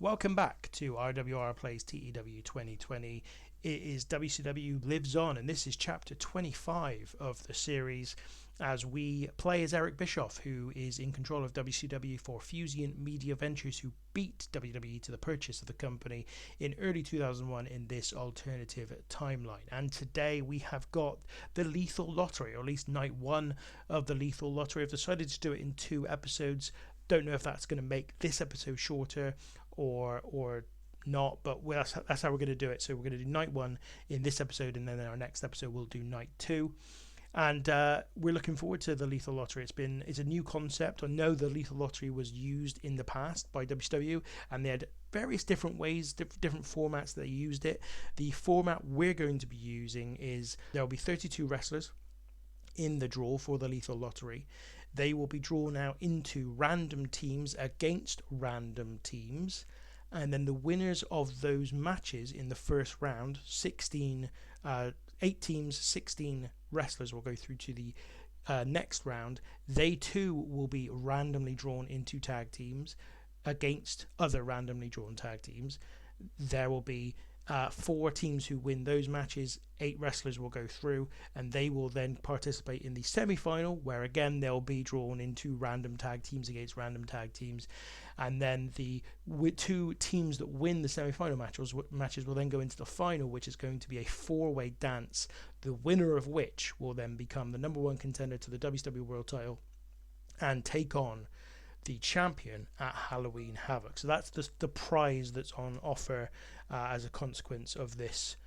Welcome back to RWR Plays TEW 2020. It is WCW Lives On, and this is chapter 25 of the series as we play as Eric Bischoff, who is in control of WCW for Fusion Media Ventures, who beat WWE to the purchase of the company in early 2001 in this alternative timeline. And today we have got the Lethal Lottery, or at least night one of the Lethal Lottery. I've decided to do it in 2 episodes. Don't know if that's going to make this episode shorter or not, but that's how we're going to do it. So we're going to do night 1 in this episode, and then in our next episode we'll do night 2. And we're looking forward to the Lethal Lottery. It's a new concept. I know the Lethal Lottery was used in the past by WCW, and they had various different ways, different formats that they used it. The format we're going to be using is there will be 32 wrestlers in the draw for the Lethal Lottery. They will be drawn out into random teams against random teams, and then the winners of those matches in the first round, 8 teams, 16 wrestlers will go through to the next round. They too will be randomly drawn into tag teams against other randomly drawn tag teams. There will be 4 teams who win those matches. 8 wrestlers will go through, and they will then participate in the semi-final, where again they'll be drawn into random tag teams against random tag teams, and then the 2 teams that win the semi-final matches will then go into the final, which is going to be a 4-way dance, the winner of which will then become the number 1 contender to the WCW World Title and take on the champion at Halloween Havoc. So that's the prize that's on offer as a consequence of this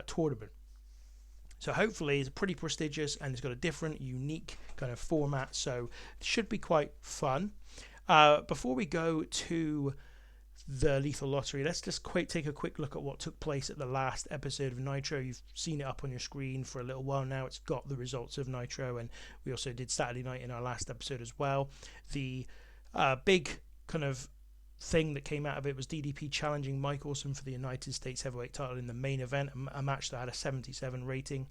tournament. So hopefully it's pretty prestigious, and it's got a different, unique kind of format, so it should be quite fun. Before we go to the Lethal Lottery, let's just take a quick look at what took place at the last episode of Nitro. You've seen it up on your screen for a little while now. It's got the results of Nitro, and we also did Saturday night in our last episode as well. The big kind of thing that came out of it was DDP challenging Mike Awesome for the United States Heavyweight title in the main event, a match that had a 77 rating.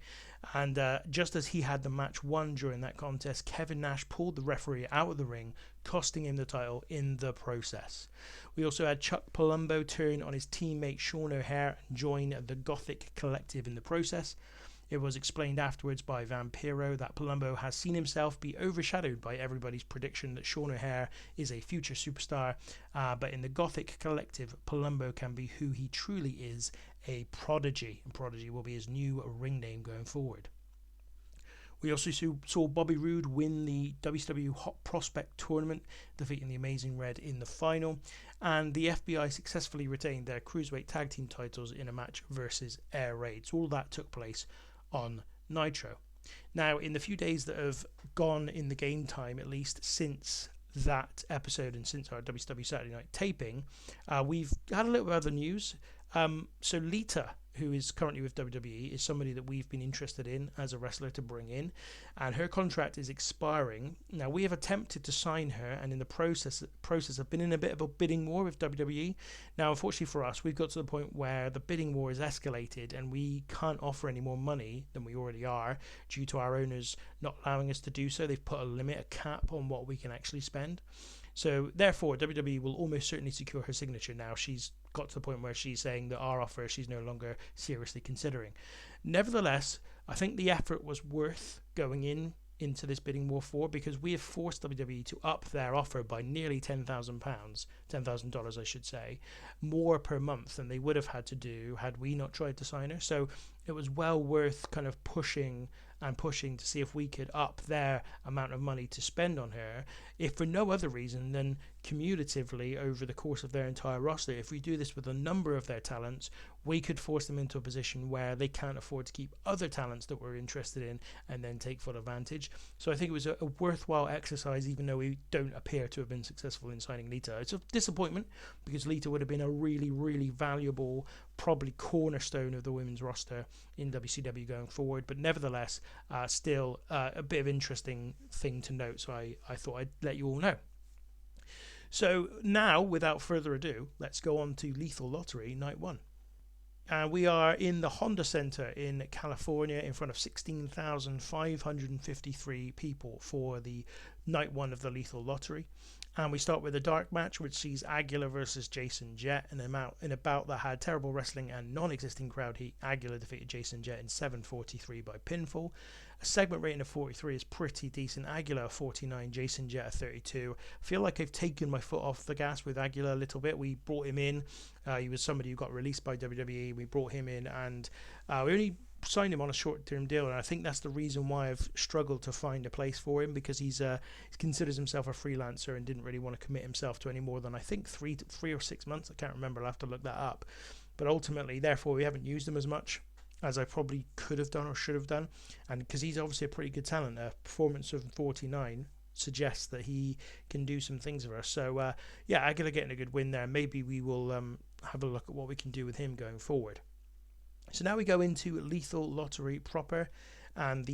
And just as he had the match won during that contest, Kevin Nash pulled the referee out of the ring, costing him the title in the process. We also had Chuck Palumbo turn on his teammate Sean O'Hare and join the Gothic Collective in the process. It was explained afterwards by Vampiro that Palumbo has seen himself be overshadowed by everybody's prediction that Sean O'Hare is a future superstar, but in the Gothic Collective, Palumbo can be who he truly is, a prodigy, and Prodigy will be his new ring name going forward. We also saw Bobby Roode win the WCW Hot Prospect Tournament, defeating the Amazing Red in the final, and the FBI successfully retained their Cruiserweight Tag Team titles in a match versus Air Raid. So all that took place on Nitro. Now, in the few days that have gone in the game time, at least since that episode and since our WCW Saturday night taping, we've had a little bit of other news. So Lita, who is currently with WWE, is somebody that we've been interested in as a wrestler to bring in, and her contract is expiring. Now, we have attempted to sign her, and in the process have been in a bit of a bidding war with WWE. Now, unfortunately for us, we've got to the point where the bidding war is escalated, and we can't offer any more money than we already are due to our owners not allowing us to do so. They've put a limit, a cap on what we can actually spend. So therefore, WWE will almost certainly secure her signature now. She's got to the point where she's saying that our offer she's no longer seriously considering. Nevertheless, I think the effort was worth going into this bidding war for, because we have forced WWE to up their offer by nearly $10,000 I should say, more per month than they would have had to do had we not tried to sign her. So it was well worth kind of pushing to see if we could up their amount of money to spend on her, if for no other reason than cumulatively over the course of their entire roster. If we do this with a number of their talents, we could force them into a position where they can't afford to keep other talents that we're interested in and then take full advantage. So I think it was a worthwhile exercise, even though we don't appear to have been successful in signing Lita. It's a disappointment, because Lita would have been a really, really valuable, probably cornerstone of the women's roster in WCW going forward, but nevertheless, still a bit of interesting thing to note, so I thought I'd let you all know. So now, without further ado, let's go on to Lethal Lottery Night 1. We are in the Honda Center in California in front of 16,553 people for the night one of the Lethal Lottery. And we start with a dark match, which sees Aguilar versus Jason Jett in a bout that had terrible wrestling and non-existing crowd heat. Aguilar defeated Jason Jett in 7:43 by pinfall. A segment rating of 43 is pretty decent. Aguilar a 49, Jason Jett a 32. I feel like I've taken my foot off the gas with Aguilar a little bit. We brought him in. He was somebody who got released by WWE. We brought him in, and we only signed him on a short-term deal, and I think that's the reason why I've struggled to find a place for him, because he considers himself a freelancer and didn't really want to commit himself to any more than I think 3 or 6 months. I can't remember. I'll have to look that up. But ultimately, therefore, we haven't used him as much as I probably could have done or should have done, and because he's obviously a pretty good talent, a performance of 49 suggests that he can do some things for us. So yeah, Aguilar getting a good win there. Maybe we will have a look at what we can do with him going forward. So now we go into Lethal Lottery proper, and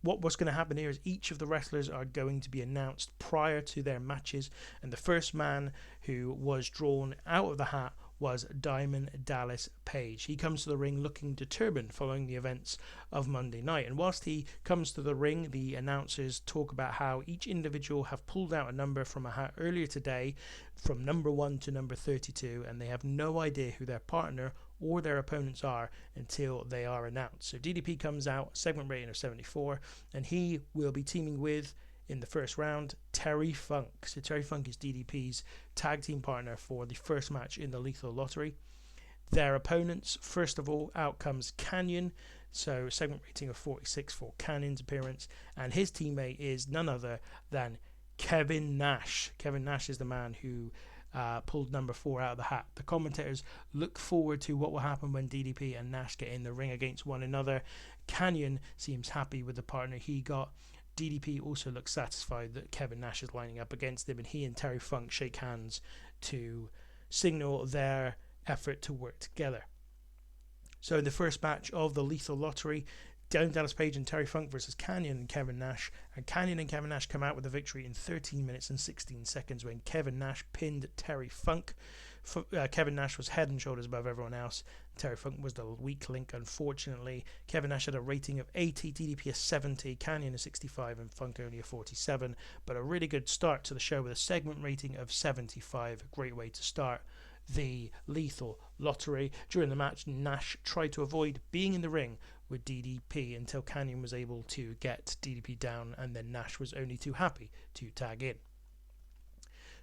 what's going to happen here is each of the wrestlers are going to be announced prior to their matches, and the first man who was drawn out of the hat was Diamond Dallas Page. He comes to the ring looking determined following the events of Monday night, and whilst he comes to the ring, the announcers talk about how each individual have pulled out a number from a hat earlier today from number 1 to number 32, and they have no idea who their partner or their opponents are until they are announced. So DDP comes out, segment rating of 74, and he will be teaming with, in the first round, Terry Funk. So Terry Funk is DDP's tag team partner for the first match in the Lethal Lottery. Their opponents, first of all, out comes Canyon. So segment rating of 46 for Canyon's appearance, and his teammate is none other than Kevin Nash. Kevin Nash is the man who pulled number 4 out of the hat. The commentators look forward to what will happen when DDP and Nash get in the ring against one another. Canyon seems happy with the partner he got. DDP also looks satisfied that Kevin Nash is lining up against him, and he and Terry Funk shake hands to signal their effort to work together. So in the first match of the Lethal Lottery, Diamond Dallas Page and Terry Funk versus Canyon and Kevin Nash, and Canyon and Kevin Nash come out with a victory in 13 minutes and 16 seconds when Kevin Nash pinned Terry Funk. Kevin Nash was head and shoulders above everyone else. Terry Funk was the weak link, unfortunately. Kevin Nash had a rating of 80, DDP a 70, Canyon a 65, and Funk only a 47. But a really good start to the show with a segment rating of 75. A great way to start the Lethal Lottery. During the match, Nash tried to avoid being in the ring with DDP until Canyon was able to get DDP down, and then Nash was only too happy to tag in.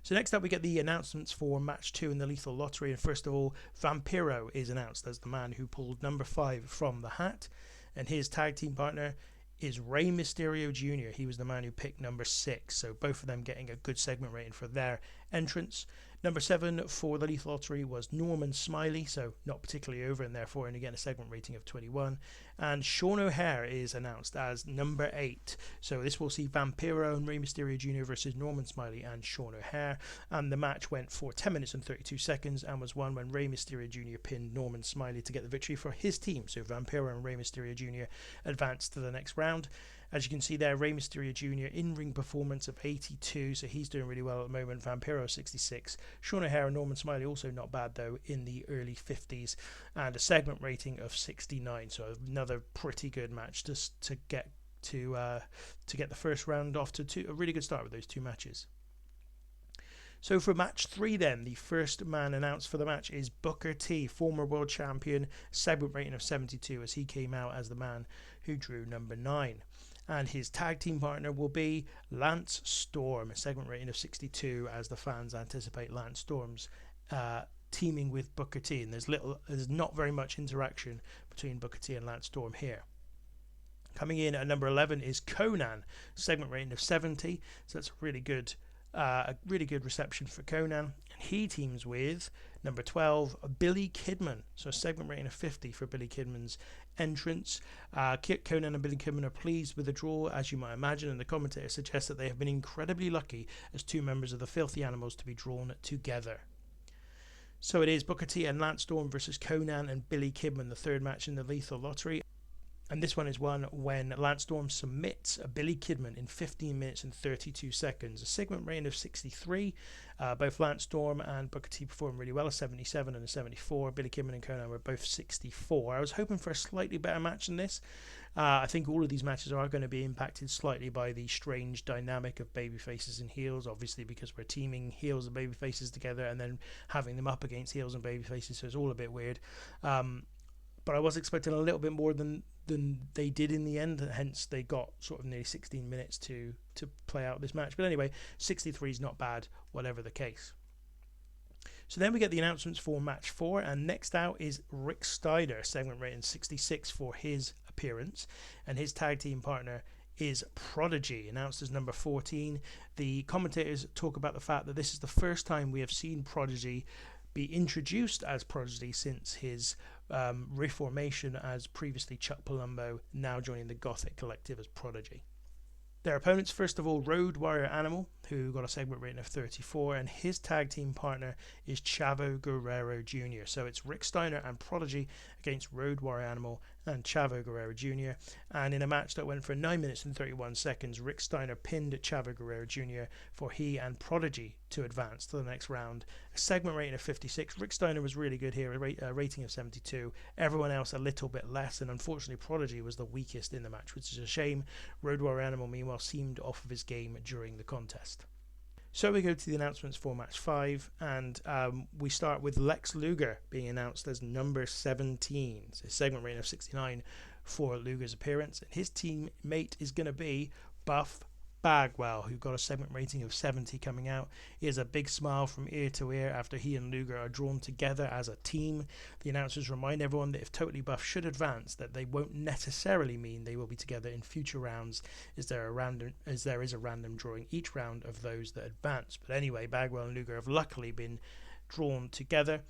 So next up we get the announcements for match 2 in the Lethal Lottery, and first of all, Vampiro is announced as the man who pulled number 5 from the hat, and his tag team partner is Rey Mysterio Jr. He was the man who picked number 6, so both of them getting a good segment rating for their entrance. Number 7 for the Lethal Lottery was Norman Smiley, so not particularly over, and therefore only getting a segment rating of 21. And Sean O'Haire is announced as number 8. So this will see Vampiro and Rey Mysterio Jr. versus Norman Smiley and Sean O'Haire. And the match went for 10 minutes and 32 seconds and was won when Rey Mysterio Jr. pinned Norman Smiley to get the victory for his team. So Vampiro and Rey Mysterio Jr. advanced to the next round. As you can see there, Rey Mysterio Jr. in-ring performance of 82, so he's doing really well at the moment. Vampiro 66. Sean O'Haire and Norman Smiley also not bad though, in the early 50s, and a segment rating of 69. So another pretty good match to get the first round off to a really good start with those two matches. So for match 3 then, the first man announced for the match is Booker T, former world champion, segment rating of 72, as he came out as the man who drew number 9. And his tag team partner will be Lance Storm, a segment rating of 62, as the fans anticipate Lance Storm's teaming with Booker T. And there's not very much interaction between Booker T and Lance Storm here. Coming in at number 11 is Conan, segment rating of 70, so that's a really good reception for Conan. And he teams with number 12, Billy Kidman, so a segment rating of 50 for Billy Kidman's entrance. Conan and Billy Kidman are pleased with the draw, as you might imagine, and the commentator suggests that they have been incredibly lucky as two members of the Filthy Animals to be drawn together. So it is Booker T and Lance Storm versus Conan and Billy Kidman, the third match in the Lethal Lottery. And this one is one when Lance Storm submits a Billy Kidman in 15 minutes and 32 seconds. A segment rating of 63. Both Lance Storm and Booker T performed really well, a 77 and a 74. Billy Kidman and Conan were both 64. I was hoping for a slightly better match than this. I think all of these matches are going to be impacted slightly by the strange dynamic of babyfaces and heels, obviously because we're teaming heels and babyfaces together and then having them up against heels and babyfaces, so it's all a bit weird. But I was expecting a little bit more than they did in the end, hence they got sort of nearly 16 minutes to play out this match. But anyway, 63 is not bad, whatever the case. So then we get the announcements for match 4, and next out is Rick Steiner, segment rating 66 for his appearance, and his tag team partner is Prodigy, announced as number 14. The commentators talk about the fact that this is the first time we have seen Prodigy be introduced as Prodigy since his reformation as previously Chuck Palumbo, now joining the Gothic Collective as Prodigy. Their opponents, first of all, Road Warrior Animal, who got a segment rating of 34, and his tag team partner is Chavo Guerrero Jr. So it's Rick Steiner and Prodigy against Road Warrior Animal and Chavo Guerrero Jr. And in a match that went for 9 minutes and 31 seconds, Rick Steiner pinned Chavo Guerrero Jr. for he and Prodigy to advance to the next round. A segment rating of 56. Rick Steiner was really good here, a rating of 72. Everyone else a little bit less, and unfortunately Prodigy was the weakest in the match, which is a shame. Road Warrior Animal, meanwhile, seemed off of his game during the contest. So we go to the announcements for match 5, and we start with Lex Luger being announced as number 17. So a segment rating of 69 for Luger's appearance, and his teammate is going to be Buff Bagwell, who got a segment rating of 70 coming out. He has a big smile from ear to ear after he and Luger are drawn together as a team. The announcers remind everyone that if Totally Buff should advance, that they won't necessarily mean they will be together in future rounds, as there is a random drawing each round of those that advance. But anyway, Bagwell and Luger have luckily been drawn together,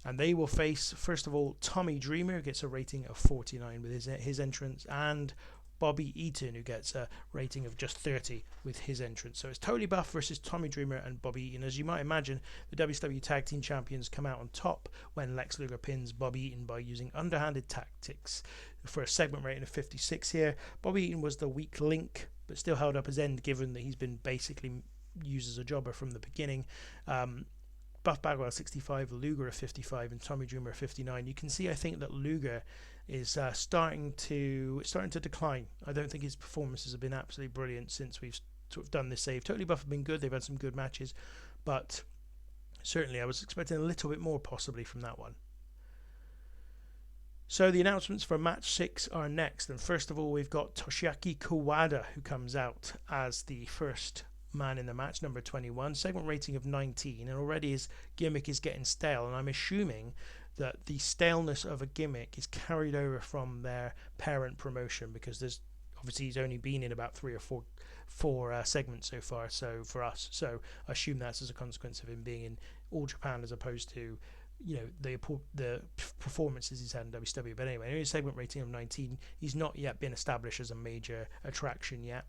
and they will face, first of all, Tommy Dreamer, who gets a rating of 49 with his entrance, and Bobby Eaton, who gets a rating of just 30 with his entrance. So it's Totally Buff versus Tommy Dreamer and Bobby Eaton. As you might imagine, the WCW Tag Team Champions come out on top when Lex Luger pins Bobby Eaton by using underhanded tactics for a segment rating of 56 here. Bobby Eaton was the weak link, but still held up his end given that he's been basically used as a jobber from the beginning. Buff Bagwell 65, Luger 55, and Tommy Dreamer 59. You can see, I think, that Luger is starting to decline. I don't think his performances have been absolutely brilliant since we've sort of done this save. Totally Buff have been good. They've had some good matches, but certainly I was expecting a little bit more possibly from that one. So the announcements for match 6 are next, and first of all we've got Toshiaki Kawada, who comes out as the first man in the match, number 21, segment rating of 19, and already his gimmick is getting stale, and I'm assuming that the staleness of a gimmick is carried over from their parent promotion, because there's obviously he's only been in about 3 or 4 segments so far, so for us, so I assume that's as a consequence of him being in All Japan as opposed to, you know, the performances he's had in WCW. But anyway, only a segment rating of 19. He's not yet been established as a major attraction yet.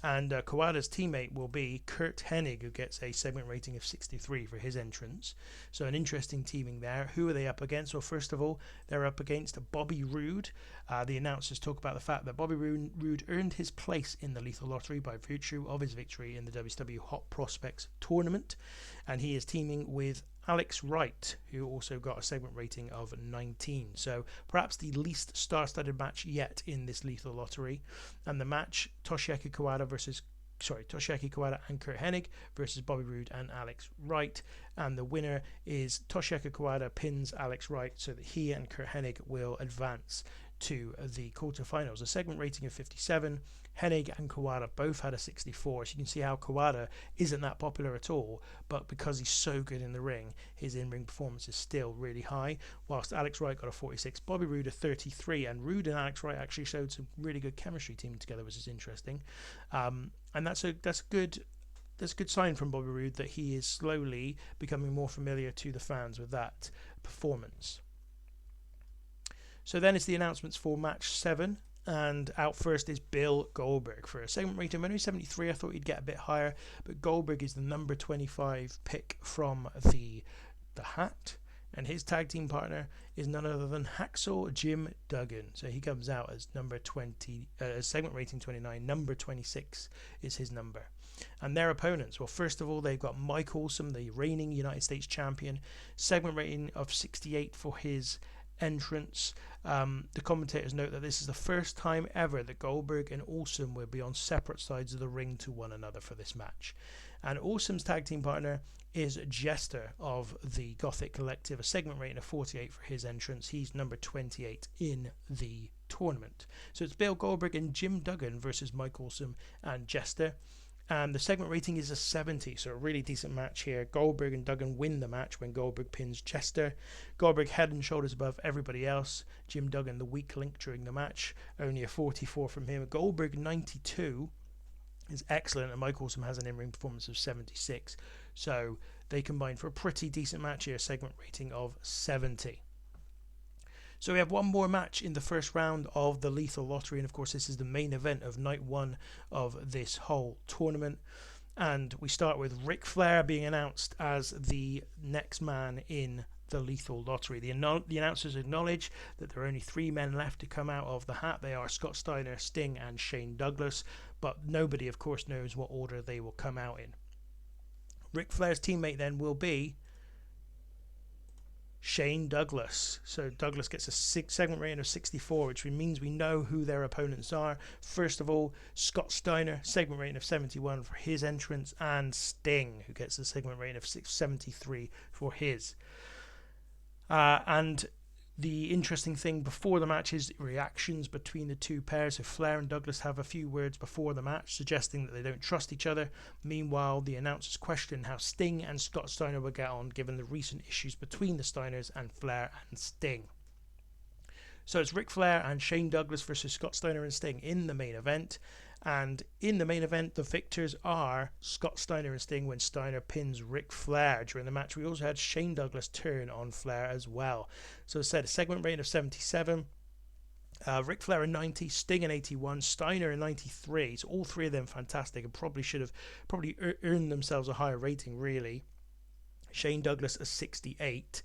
And Kawada's teammate will be Kurt Hennig, who gets a segment rating of 63 for his entrance. So an interesting teaming there. Who are they up against? Well, first of all, they're up against Bobby Roode. The announcers talk about the fact that Bobby Roode earned his place in the Lethal Lottery by virtue of his victory in the WCW Hot Prospects tournament. And he is teaming with Alex Wright, who also got a segment rating of 19. So perhaps the least star-studded match yet in this Lethal Lottery. And the match, Toshiaki Kawada and Kurt Hennig versus Bobby Roode and Alex Wright. And the winner is Toshiaki Kawada pins Alex Wright so that he and Kurt Hennig will advance to the quarterfinals. A segment rating of 57. Hennig and Kawada both had a 64, so you can see how Kawada isn't that popular at all, but because he's so good in the ring, his in-ring performance is still really high, whilst Alex Wright got a 46, Bobby Roode a 33, and Roode and Alex Wright actually showed some really good chemistry teaming together, which is interesting. And that's a good sign from Bobby Roode that he is slowly becoming more familiar to the fans with that performance. So then it's the announcements for match 7. And out first is Bill Goldberg for a segment rating of only 73. I thought he'd get a bit higher, but Goldberg is the number 25 pick from the hat, and his tag team partner is none other than Hacksaw Jim Duggan. So he comes out as number 20, segment rating 29. Number 26 is his number. And their opponents, well, first of all, they've got Mike Awesome, the reigning United States champion, segment rating of 68 for his entrance. The commentators note that this is the first time ever that Goldberg and Awesome will be on separate sides of the ring to one another for this match. And Awesome's tag team partner is Jester of the Gothic Collective, a segment rating of 48 for his entrance. He's number 28 in the tournament. So it's Bill Goldberg and Jim Duggan versus Mike Awesome and Jester. And the segment rating is a 70, so a really decent match here. Goldberg and Duggan win the match when Goldberg pins Jester. Goldberg head and shoulders above everybody else. Jim Duggan the weak link during the match. Only a 44 from him. Goldberg 92 is excellent, and Mike Awesome has an in-ring performance of 76. So they combine for a pretty decent match here, segment rating of 70. So we have one more match in the first round of the Lethal Lottery, and of course this is the main event of night one of this whole tournament. And we start with Ric Flair being announced as the next man in the Lethal Lottery. The announcers acknowledge that there are only 3 men left to come out of the hat. They are Scott Steiner, Sting and Shane Douglas, but nobody of course knows what order they will come out in. Ric Flair's teammate then will be Shane Douglas. So Douglas gets a segment rating of 64, which means we know who their opponents are. First of all, Scott Steiner, segment rating of 71 for his entrance, and Sting, who gets a segment rating of 73 for his. And the interesting thing before the match is reactions between the two pairs. So Flair and Douglas have a few words before the match suggesting that they don't trust each other. Meanwhile, the announcers question how Sting and Scott Steiner will get on given the recent issues between the Steiners and Flair and Sting. So it's Ric Flair and Shane Douglas versus Scott Steiner and Sting in the main event. And in the main event, the victors are Scott Steiner and Sting when Steiner pins Ric Flair during the match. We also had Shane Douglas turn on Flair as well. So as I said, a segment rating of 77. Ric Flair in 90, Sting in 81, Steiner in 93. So all three of them fantastic and probably should have earned themselves a higher rating, really. Shane Douglas a 68.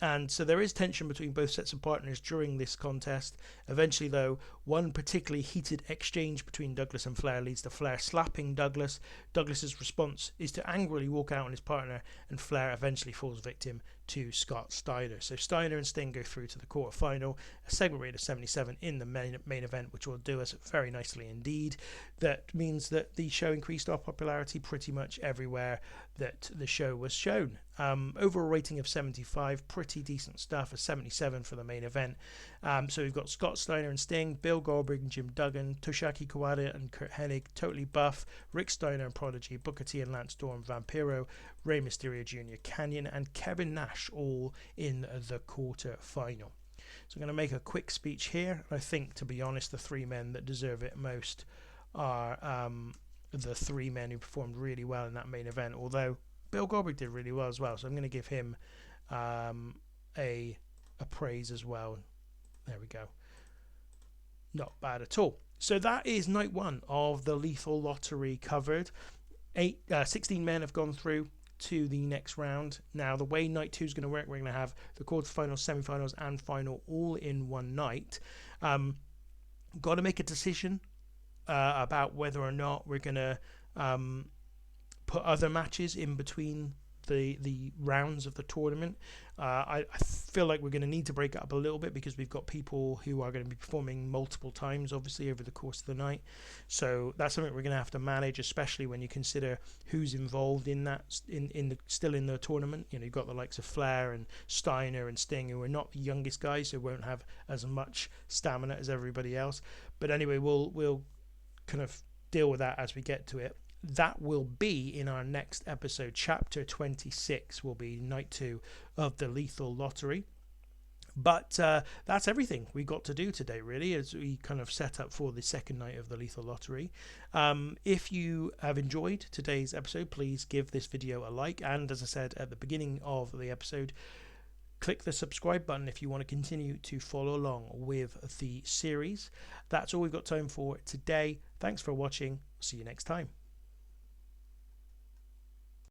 And so there is tension between both sets of partners during this contest. Eventually, though, one particularly heated exchange between Douglas and Flair leads to Flair slapping Douglas. Douglas's response is to angrily walk out on his partner, and Flair eventually falls victim to Scott Steiner. So Steiner and Sting go through to the quarterfinal, a segment rate of 77 in the main event, which will do us very nicely indeed. That means that the show increased our popularity pretty much everywhere that the show was shown. Overall rating of 75, pretty decent stuff, a 77 for the main event. So we've got Scott Steiner and Sting, Bill Goldberg and Jim Duggan, Toshiaki Kawada and Kurt Hennig, Totally Buff, Rick Steiner and Prodigy, Booker T and Lance Storm, Vampiro, Rey Mysterio Jr., Canyon and Kevin Nash all in the quarter final. So I'm going to make a quick speech here. I think, to be honest, the 3 men that deserve it most are the 3 men who performed really well in that main event, although Bill Goldberg did really well as well, so I'm going to give him a praise as well. There we go. Not bad at all. So that is night one of the Lethal Lottery covered. 16 men have gone through to the next round. Now, the way night 2 is going to work, we're going to have the quarterfinals, semifinals, and final all in one night. Got to make a decision about whether or not we're going to put other matches in between the rounds of the tournament. I feel like we're going to need to break it up a little bit because we've got people who are going to be performing multiple times, obviously, over the course of the night. So that's something we're going to have to manage, especially when you consider who's involved in that, still in the tournament. You know, you've got the likes of Flair and Steiner and Sting, who are not the youngest guys, so won't have as much stamina as everybody else. But anyway, we'll kind of deal with that as we get to it. That will be in our next episode. Chapter 26 will be night 2 of the Lethal Lottery. But that's everything we got to do today, really, as we kind of set up for the second night of the Lethal Lottery. If you have enjoyed today's episode, please give this video a like. And as I said at the beginning of the episode, click the subscribe button if you want to continue to follow along with the series. That's all we've got time for today. Thanks for watching. See you next time.